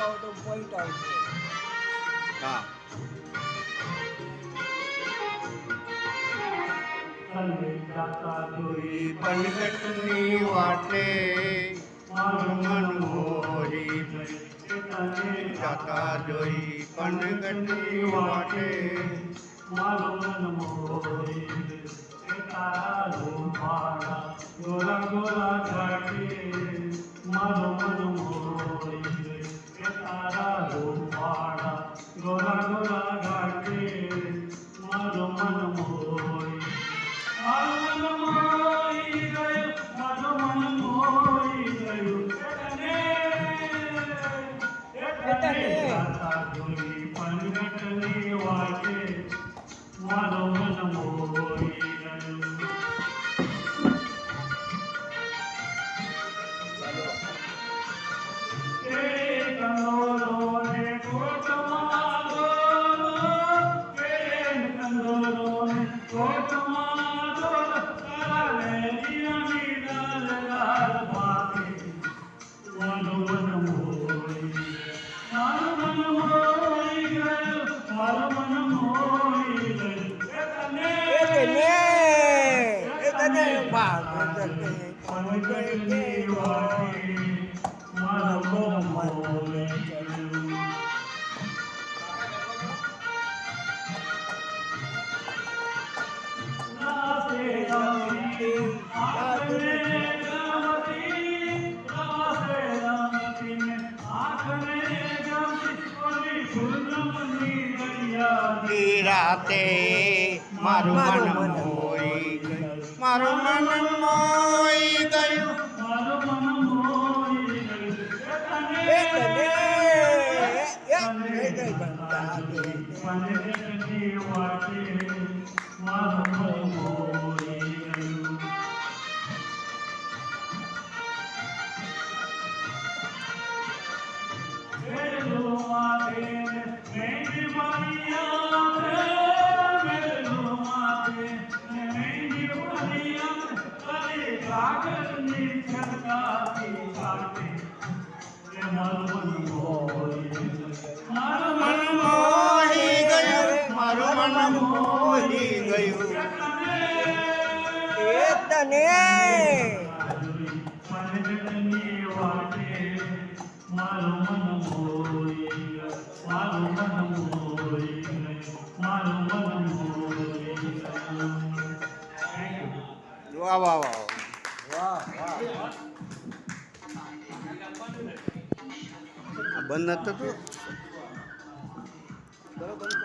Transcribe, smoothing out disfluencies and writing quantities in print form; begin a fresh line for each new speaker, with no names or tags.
ગાઓ તો પોઈન્ટ આવશે.
હા. પનગટની વાટે મારું મન મોહી જાતા જોઈ પનગટની વાટે
મારું મન મોહી તારા રૂપાળા ગોરા ગોરા ઘાટે મારું મન મોહી તારા રૂપાળા ગોરા ગોરા ઘાટે મારું મન મોહી મારું મન મોહી ગયું મારું મન મોહી ગયું તને જાતા જોઈ પનગટની વાટે મારું મન મોહી ગયું.
રાતે મારું મન મોહી ગયું મારું મન મોહી ગયું વાહ વાહ વાહ
વાહ વાહ.
બંધ નતું
બરોબર.